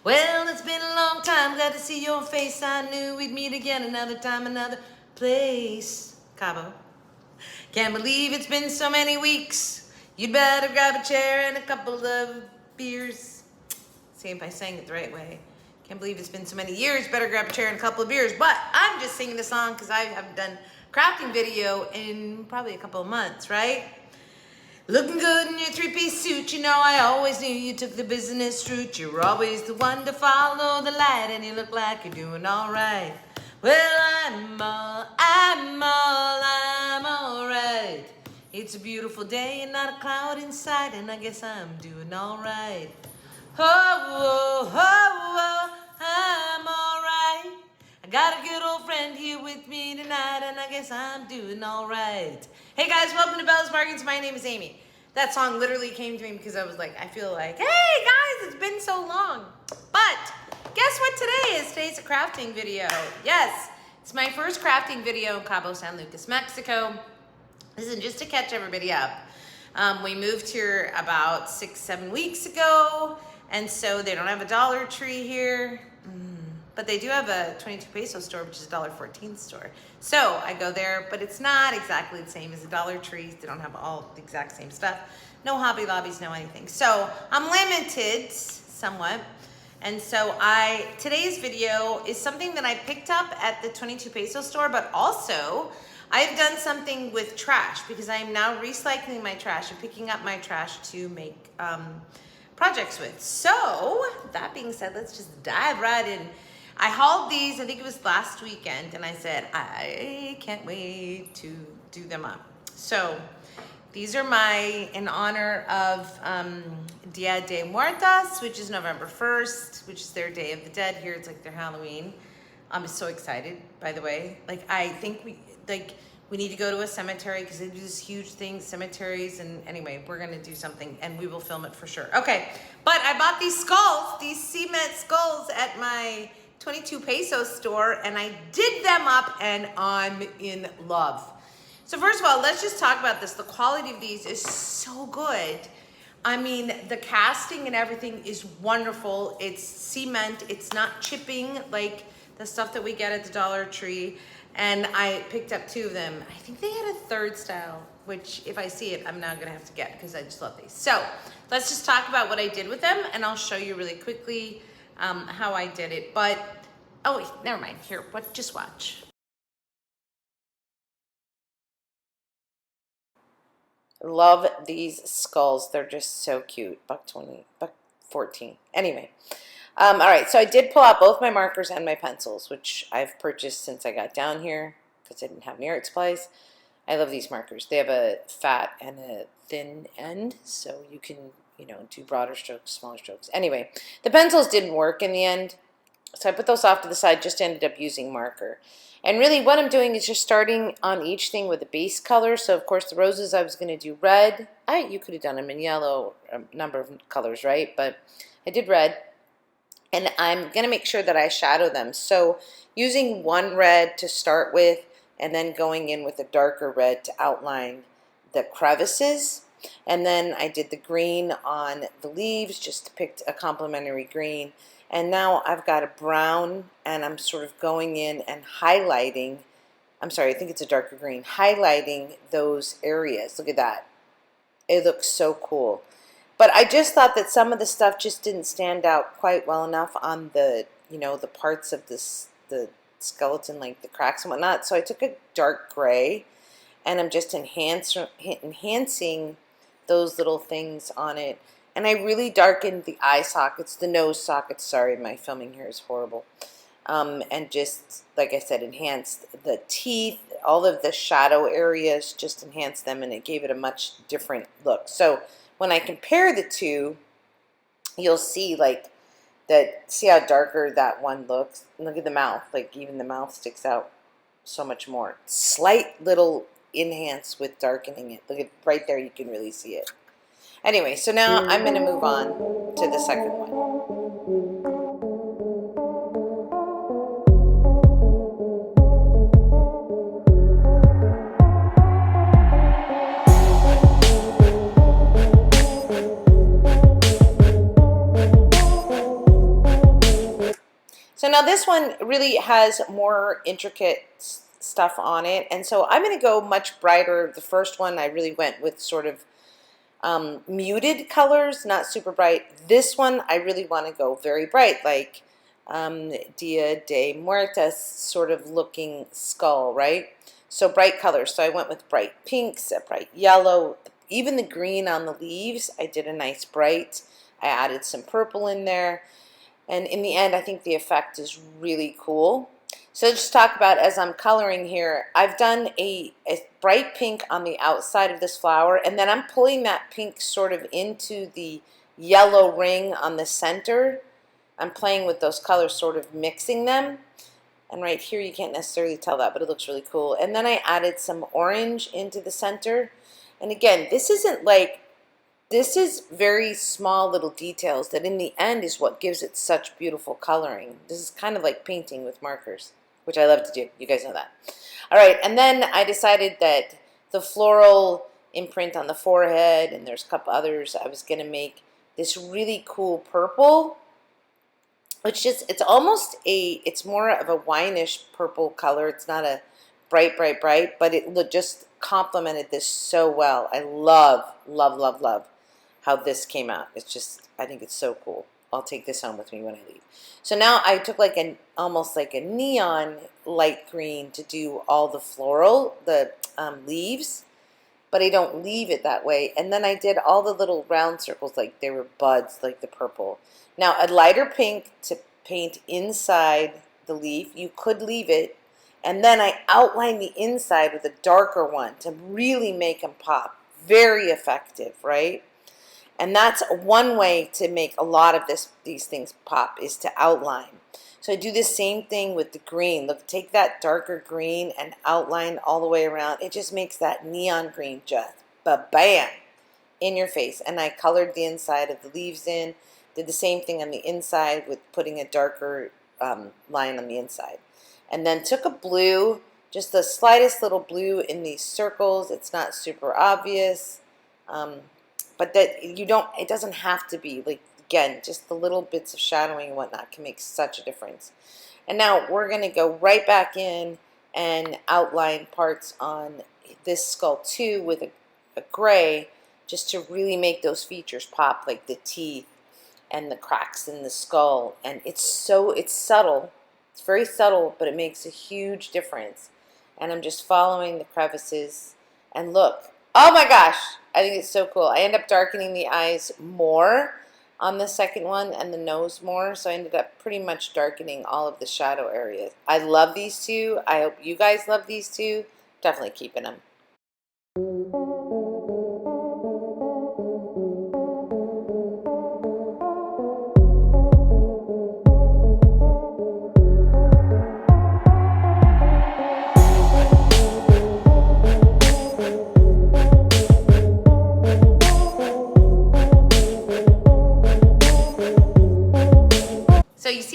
Well, it's been a long time, glad to see your face. I knew we'd meet again another time, another place. Cabo. Can't believe it's been so many weeks. You'd better grab a chair and a couple of beers. See if I sang it the right way. Can't believe it's been so many years. Better grab a chair and a couple of beers. But I'm just singing the song because I haven't done a crafting video in probably a couple of months, right? Looking good in your three-piece suit, you know I always knew you took the business route. You're always the one to follow the light, and you look like you're doing all right. Well, I'm all right. It's a beautiful day and not a cloud in sight, and I guess I'm doing all right. Oh, I'm all right. I got a good old friend here with me tonight, and I guess I'm doing all right. Hey guys, welcome to Bella's Bargains. My name is Amy. That song literally came to me because I was like, I feel like, hey guys, it's been so long. But guess what today is? Today's a crafting video. Yes, it's my first crafting video in Cabo San Lucas, Mexico. Listen, just to catch everybody up, we moved here about 6-7 weeks ago, and so they don't have a Dollar Tree here. But they do have a 22 peso store, which is a $1.14 store. So I go there, but it's not exactly the same as a Dollar Tree. They don't have all the exact same stuff. No Hobby Lobbies, no anything. So I'm limited somewhat. And so today's video is something that I picked up at the 22 peso store, but also I've done something with trash because I am now recycling my trash and picking up my trash to make projects with. So that being said, let's just dive right in. I hauled these, I think it was last weekend, and I said, I can't wait to do them up. So these are in honor of Dia de Muertos, which is November 1st, which is their Day of the Dead. Here it's like their Halloween. I'm so excited, by the way. Like, I think we need to go to a cemetery because they do this huge thing, cemeteries, and anyway, we're gonna do something and we will film it for sure. Okay, but I bought these skulls, these cement skulls at my 22 peso store, and I did them up and I'm in love. So first of all, let's just talk about this. The quality of these is so good. I mean, the casting and everything is wonderful. It's cement, it's not chipping like the stuff that we get at the Dollar Tree. And I picked up 2 of them. I think they had a third style, which if I see it, I'm now gonna have to get because I just love these. So let's just talk about what I did with them, and I'll show you really quickly how I did it. But, oh wait, never mind. Here, just watch. Love these skulls. They're just so cute. $1.20, $1.14. Anyway. All right, so I did pull out both my markers and my pencils, which I've purchased since I got down here because I didn't have any art supplies. I love these markers. They have a fat and a thin end, so you can, do broader strokes, smaller strokes. Anyway, the pencils didn't work in the end, so I put those off to the side, just ended up using marker. And really what I'm doing is just starting on each thing with a base color. So, of course, the roses I was going to do red. You could have done them in yellow, a number of colors, right? But I did red. And I'm going to make sure that I shadow them. So using one red to start with and then going in with a darker red to outline the crevices. And then I did the green on the leaves, just picked a complementary green. And now I've got a brown and I'm sort of going in and highlighting, I'm sorry, I think it's a darker green, highlighting those areas. Look at that. It looks so cool. But I just thought that some of the stuff just didn't stand out quite well enough on the, the parts of the skeleton, like the cracks and whatnot. So I took a dark gray, and I'm just enhancing those little things on it. And I really darkened the eye sockets, the nose sockets. Sorry, my filming here is horrible. And just, like I said, enhanced the teeth, all of the shadow areas, just enhanced them, and it gave it a much different look. So when I compare the two, you'll see see how darker that one looks. Look at the mouth, like even the mouth sticks out so much more. Slight little enhance with darkening it. Look at right there, you can really see it. Anyway, so now I'm going to move on to the second one. So now this one really has more intricate stuff on it, and so I'm going to go much brighter. The first one I really went with sort of muted colors, not super bright. This one I really want to go very bright, like Dia de Muertos sort of looking skull, right? So bright colors. So I went with bright pinks, a bright yellow, even the green on the leaves. I did a nice bright. I added some purple in there. And in the end, I think the effect is really cool. So just talk about, as I'm coloring here, I've done a bright pink on the outside of this flower, and then I'm pulling that pink sort of into the yellow ring on the center. I'm playing with those colors, sort of mixing them. And right here, you can't necessarily tell that, but it looks really cool. And then I added some orange into the center. And again, this isn't like, this is very small little details that in the end is what gives it such beautiful coloring. This is kind of like painting with markers, which I love to do. You guys know that. All right, and then I decided that the floral imprint on the forehead, and there's a couple others, I was going to make this really cool purple, which just, it's almost a, it's more of a wineish purple color. It's not a bright, bright, bright, but it just complemented this so well. I love, love, love, love how this came out. It's just, I think it's so cool. I'll take this home with me when I leave. So now I took like an, almost like a neon light green to do all the floral, the leaves, but I don't leave it that way. And then I did all the little round circles like they were buds, like the purple. Now a lighter pink to paint inside the leaf. You could leave it. And then I outlined the inside with a darker one to really make them pop. Very effective, right? And that's one way to make a lot of these things pop, is to outline. So I do the same thing with the green. Look, take that darker green and outline all the way around. It just makes that neon green just ba-bam in your face. And I colored the inside of the leaves in. Did the same thing on the inside with putting a darker line on the inside. And then took a blue, just the slightest little blue in these circles. It's not super obvious. But that you don't, it doesn't have to be, like, again, just the little bits of shadowing and whatnot can make such a difference. And now we're going to go right back in and outline parts on this skull too with a gray, just to really make those features pop, like the teeth and the cracks in the skull. And it's so, it's subtle. It's very subtle, but it makes a huge difference. And I'm just following the crevices. And look, oh my gosh, I think it's so cool. I end up darkening the eyes more on the second one and the nose more, so I ended up pretty much darkening all of the shadow areas. I love these two. I hope you guys love these two. Definitely keeping them.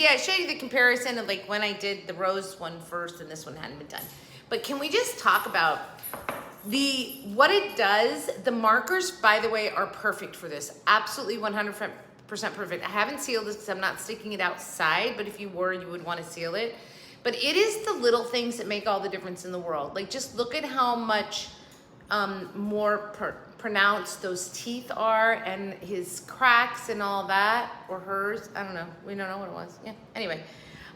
I showed you the comparison of like when I did the rose one first and this one hadn't been done. But can we just talk about what it does? The markers, by the way, are perfect for this. Absolutely 100% perfect. I haven't sealed this because I'm not sticking it outside, but if you were, you would want to seal it. But it is the little things that make all the difference in the world. Like, just look at how much more pronounced those teeth are, and his cracks and all that, or hers, I don't know, we don't know what it was. Yeah, anyway.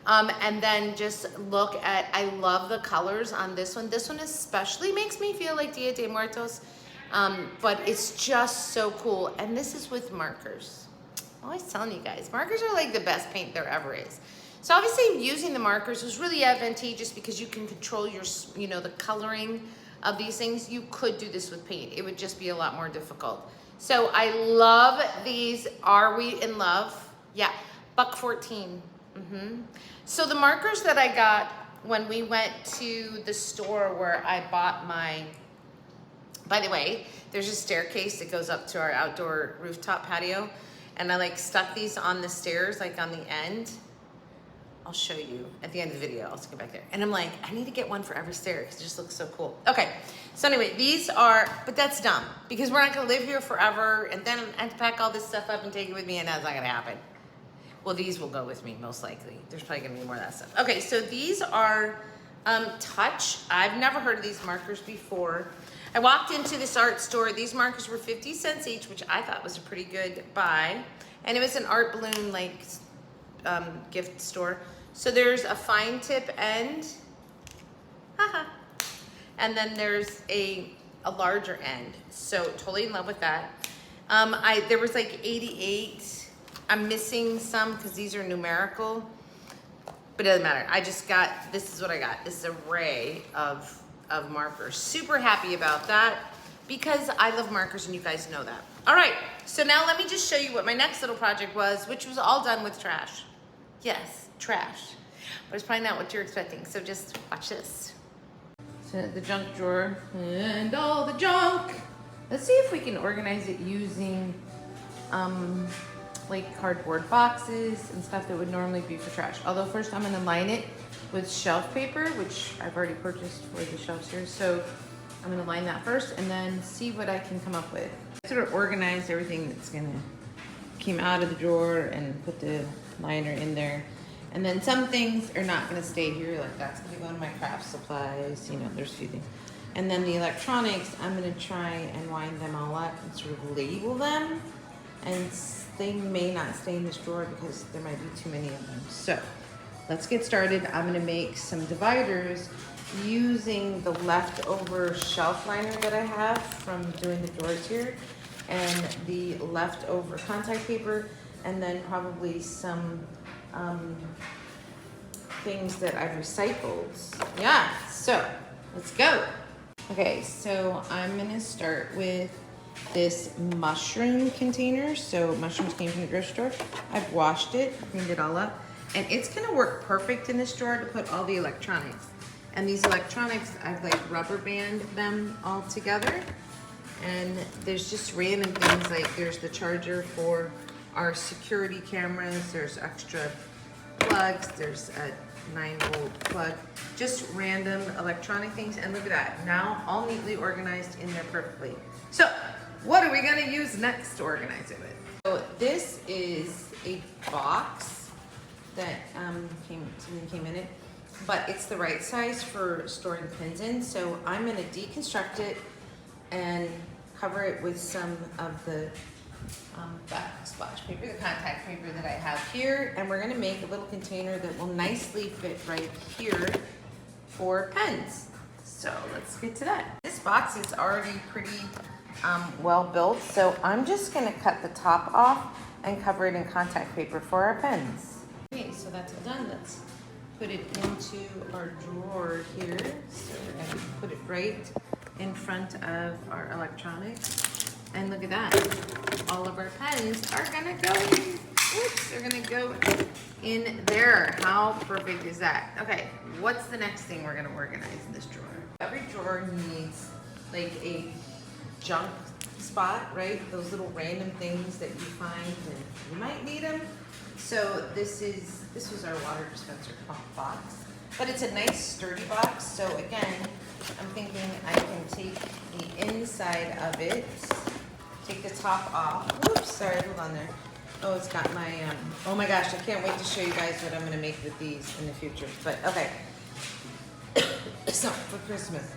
And then just look at, I love the colors on this one. This one especially makes me feel like Dia de Muertos, but it's just so cool. And this is with markers. I'm always telling you guys, markers are like the best paint there ever is. So obviously using the markers was really advantageous because you can control your, the coloring of these things. You could do this with paint. It would just be a lot more difficult. So I love these. Are we in love? Yeah, $1.14. So the markers that I got when we went to the store where I bought my, by the way, there's a staircase that goes up to our outdoor rooftop patio, and I like stuck these on the stairs, like on the end. I'll show you at the end of the video. I'll just go back there. And I'm like, I need to get one for every stair because it just looks so cool. Okay, so anyway, these are, but that's dumb because we're not gonna live here forever, and then I have to pack all this stuff up and take it with me, and that's not gonna happen. Well, these will go with me most likely. There's probably gonna be more of that stuff. Okay, so these are Touch. I've never heard of these markers before. I walked into this art store. These markers were 50 cents each, which I thought was a pretty good buy. And it was an art balloon like gift store. So there's a fine tip end, haha, and then there's a larger end. So totally in love with that. There was like 88. I'm missing some because these are numerical, but it doesn't matter. I just got, this is what I got. This is an array of markers. Super happy about that because I love markers and you guys know that. All right, so now let me just show you what my next little project was, which was all done with trash. Yes, trash. But it's probably not what you're expecting, so just watch this. So the junk drawer and all the junk. Let's see if we can organize it using like cardboard boxes and stuff that would normally be for trash. Although first I'm gonna line it with shelf paper, which I've already purchased for the shelves here. So I'm gonna line that first and then see what I can come up with. Sort of organize everything that's gonna came out of the drawer and put the liner in there. And then some things are not gonna stay here, like that's gonna go in my craft supplies, you know, there's a few things. And then the electronics, I'm gonna try and wind them all up and sort of label them. And they may not stay in this drawer because there might be too many of them. So let's get started. I'm gonna make some dividers using the leftover shelf liner that I have from doing the drawers here, and the leftover contact paper, and then probably some things that I've recycled. Yeah, so let's go. Okay, so I'm gonna start with this mushroom container. So mushrooms came from the grocery store. I've washed it, cleaned it all up, and it's gonna work perfect in this drawer to put all the electronics. And these electronics, I've like rubber band them all together. And there's just random things, like there's the charger for our security cameras, there's extra plugs, there's a 9-volt plug, just random electronic things. And look at that, now all neatly organized in there perfectly. So what are we gonna use next to organize it with? So this is a box that something came in it, but it's the right size for storing pins in. So I'm gonna deconstruct it and cover it with some of the splash paper, the contact paper that I have here, and we're gonna make a little container that will nicely fit right here for pens. So let's get to that. This box is already pretty well built, so I'm just gonna cut the top off and cover it in contact paper for our pens. Okay, so that's all done. Let's put it into our drawer here. So we're gonna put it right in front of our electronics. And look at that. All of our pens are gonna go in. Oops, they're gonna go in there. How perfect is that? Okay, what's the next thing we're gonna organize in this drawer? Every drawer needs like a junk spot, right? Those little random things that you find and you might need them. So this was our water dispenser box, but it's a nice sturdy box. So again, I'm thinking I can take the inside of it, take the top off. Whoops, sorry, hold on there. Oh, it's got my, oh my gosh, I can't wait to show you guys what I'm gonna make with these in the future. But okay, so for Christmas.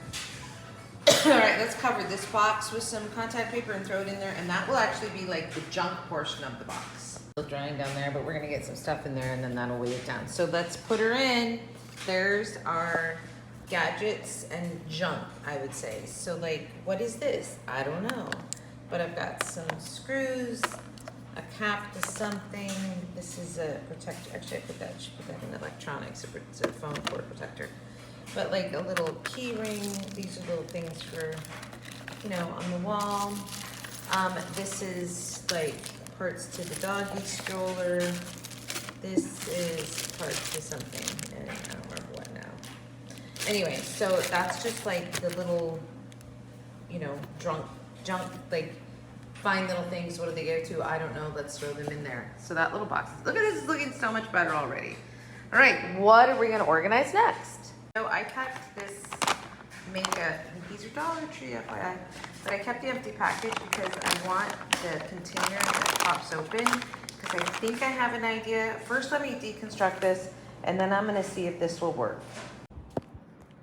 All right, let's cover this box with some contact paper and throw it in there, and that will actually be like the junk portion of the box. Still drying down there, but we're gonna get some stuff in there and then that'll weigh it down. So let's put her in. There's our gadgets and junk, I would say. So like, what is this? I don't know, but I've got some screws, a cap to something. This is a protector. Actually, I should put that in electronics. It's a phone cord protector. But like a little key ring. These are little things for, you know, on the wall. This is like parts to the doggy stroller. This is parts to something, and I don't remember what now. Anyway, so that's just like the little, you know, junk, like fine little things. What do they go to? I don't know. Let's throw them in there. So that little box. Look at this, it's looking so much better already. All right, what are we gonna organize next? So I kept this these are Dollar Tree, FYI, but I kept the empty package because I want the container that pops open, because I think I have an idea. First, let me deconstruct this, and then I'm gonna see if this will work.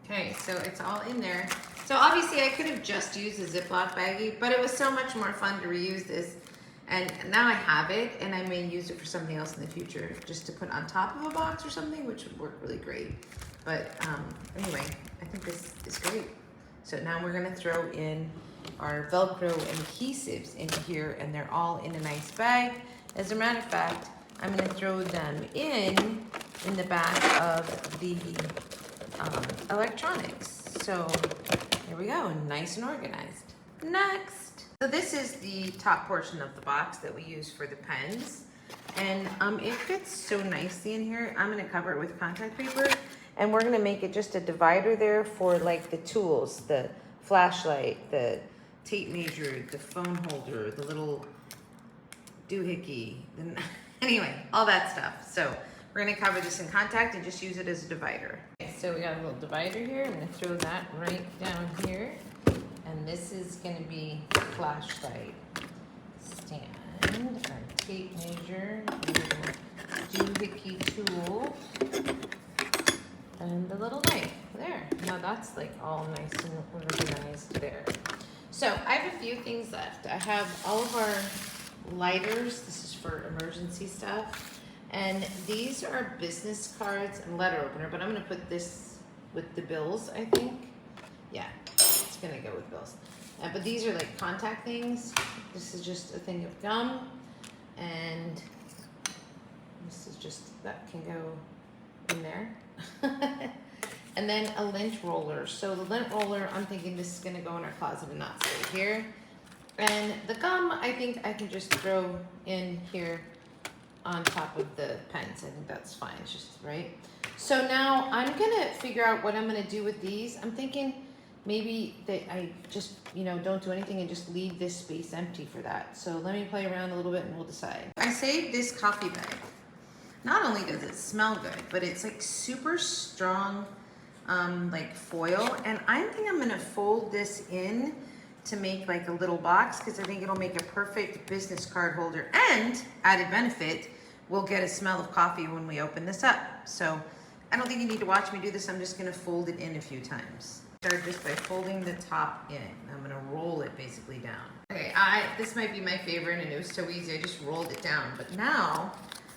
Okay, so it's all in there. So obviously I could have just used a Ziploc baggie, but it was so much more fun to reuse this. And now I have it, and I may use it for something else in the future, just to put on top of a box or something, which would work really great. But anyway, I think this is great. So now we're gonna throw in our Velcro adhesives in here, and they're all in a nice bag. As a matter of fact, I'm gonna throw them in the back of the electronics. So here we go, nice and organized. Next. So this is the top portion of the box that we use for the pens. And it fits so nicely in here. I'm gonna cover it with contact paper, and we're gonna make it just a divider there for like the tools, the flashlight, the tape measure, the phone holder, the little doohickey, anyway, all that stuff. So we're gonna cover this in contact and just use it as a divider. Okay, so we got a little divider here. I'm gonna throw that right down here. And this is gonna be flashlight stand, our tape measure, little doohickey tool, and the little knife there. Now that's like all nice and organized there. So I have a few things left. I have all of our lighters. This is for emergency stuff. And these are business cards and letter opener, but I'm gonna put this with the bills, I think. Yeah, it's gonna go with bills. But these are like contact things. This is just a thing of gum. And this is just, that can go in there. And then a lint roller. So the lint roller, I'm thinking this is gonna go in our closet and not stay here. And the gum, I think I can just throw in here on top of the pens. I think that's fine, it's just right. So now I'm gonna figure out what I'm gonna do with these. I'm thinking maybe that I just, you know, don't do anything and just leave this space empty for that. So let me play around a little bit and we'll decide. I saved this coffee bag. Not only does it smell good, but it's like super strong, like foil. And I think I'm gonna fold this in to make like a little box, because I think it'll make a perfect business card holder, and added benefit, we'll get a smell of coffee when we open this up. So I don't think you need to watch me do this. I'm just gonna fold it in a few times. Start just by folding the top in. I'm gonna roll it basically down. Okay, this might be my favorite, and it was so easy, I just rolled it down. But now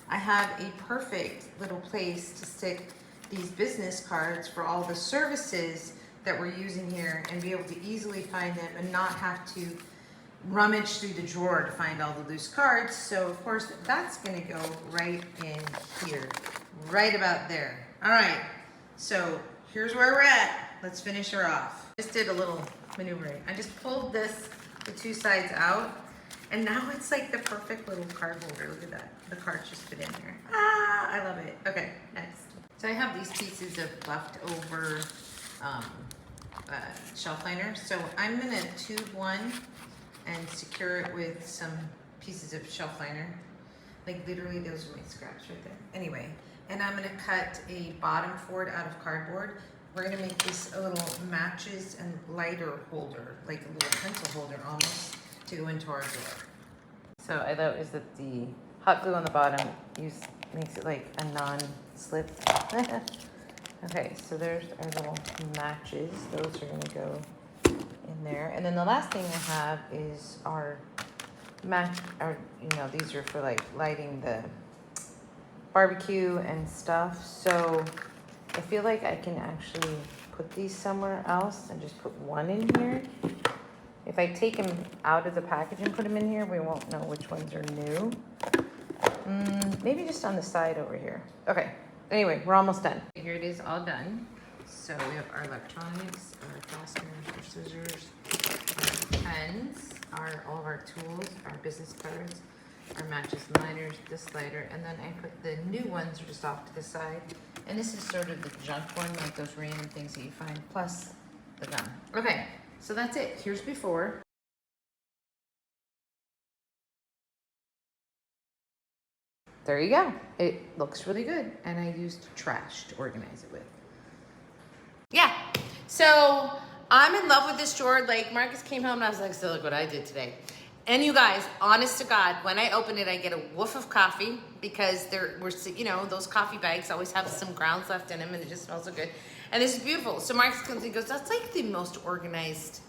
I have a perfect little place to stick these business cards for all the services that we're using here, and be able to easily find them and not have to rummage through the drawer to find all the loose cards. So of course that's gonna go right in here, right about there. All right, so here's where we're at. Let's finish her off. Just did a little maneuvering. I just pulled this, the two sides out, and now it's like the perfect little card holder. Look at that, the cards just fit in there. Ah, I love it. Okay, next. So I have these pieces of leftover shelf liner. So I'm gonna tube one and secure it with some pieces of shelf liner. Like literally those are my scraps right there. Anyway, and I'm gonna cut a bottom for it out of cardboard. We're gonna make this a little matches and lighter holder, like a little pencil holder almost, to go into our drawer. So I thought is that the hot glue on the bottom makes it like a non-slip. Okay, so there's our little matches. Those are gonna go in there. And then the last thing I have is our these are for like lighting the barbecue and stuff. So I feel like I can actually put these somewhere else and just put one in here. If I take them out of the package and put them in here, we won't know which ones are new. Maybe just on the side over here. Okay. Anyway, we're almost done. Here it is, all done. So we have our electronics, our fasteners, our scissors, our pens, all of our tools, our business cards, our matches and lighters, this lighter, and then I put the new ones are just off to the side. And this is sort of the junk one, like those random things that you find, plus the gum. Okay, so that's it. Here's before. There you go. It looks really good. And I used trash to organize it with. Yeah. So I'm in love with this drawer. Like Marcus came home and I was like, so look what I did today. And you guys, honest to God, when I open it, I get a whiff of coffee because there were, you know, those coffee bags always have some grounds left in them and it just smells so good. And this is beautiful. So Mark comes and goes, that's like the most organized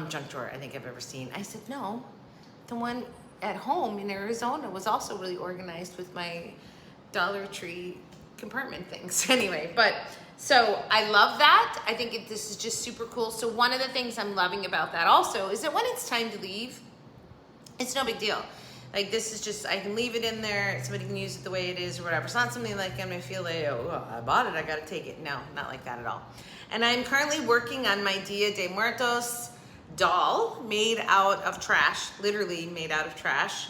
junk drawer I think I've ever seen. I said, no, the one at home in Arizona was also really organized with my Dollar Tree compartment things. Anyway, but so I love that. I think this is just super cool. So one of the things I'm loving about that also is that when it's time to leave, it's no big deal. Like this is just, I can leave it in there, somebody can use it the way it is or whatever. It's not something like I'm gonna feel like, oh, I bought it, I gotta take it. No, not like that at all. And I'm currently working on my Dia de Muertos doll made out of trash, literally made out of trash.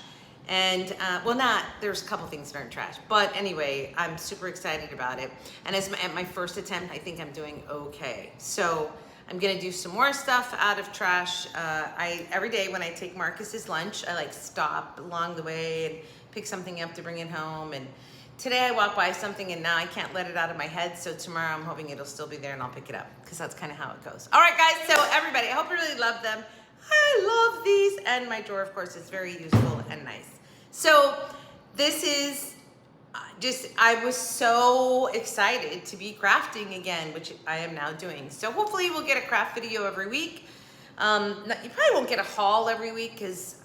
And well, there's a couple things that aren't trash, but anyway, I'm super excited about it. And at my first attempt, I think I'm doing okay. So I'm gonna do some more stuff out of trash. Every day when I take Marcus's lunch, I like stop along the way and pick something up to bring it home. And today I walked by something and now I can't let it out of my head. So tomorrow I'm hoping it'll still be there and I'll pick it up because that's kind of how it goes. All right, guys, so everybody, I hope you really love them. I love these. And my drawer, of course, is very useful and nice. So this is I was so excited to be crafting again, which I am now doing. So hopefully we'll get a craft video every week. You probably won't get a haul every week because,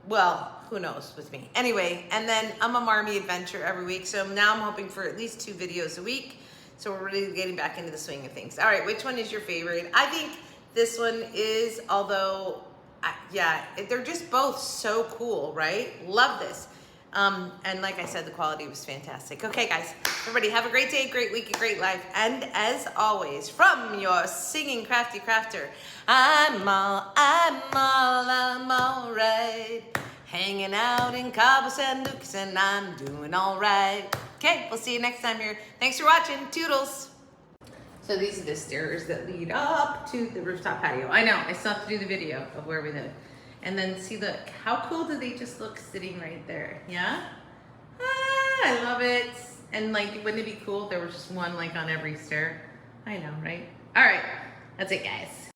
well, who knows with me. Anyway, and then I'm a Marmy Adventure every week. So now I'm hoping for at least 2 videos a week. So we're really getting back into the swing of things. All right, which one is your favorite? I think this one is, although, yeah, they're just both so cool, right? Love this. And like I said, the quality was fantastic. Okay, guys, everybody have a great day, great week, a great life. And as always, from your singing crafty crafter, I'm all right. Hanging out in Cabo San Lucas and I'm doing all right. Okay, we'll see you next time here. Thanks for watching. Toodles. So these are the stairs that lead up to the rooftop patio. I know, I still have to do the video of where we live. And then see, look, how cool do they just look sitting right there? Yeah? I love it. And like, wouldn't it be cool if there was just one like on every stair? I know, right? All right, that's it, guys.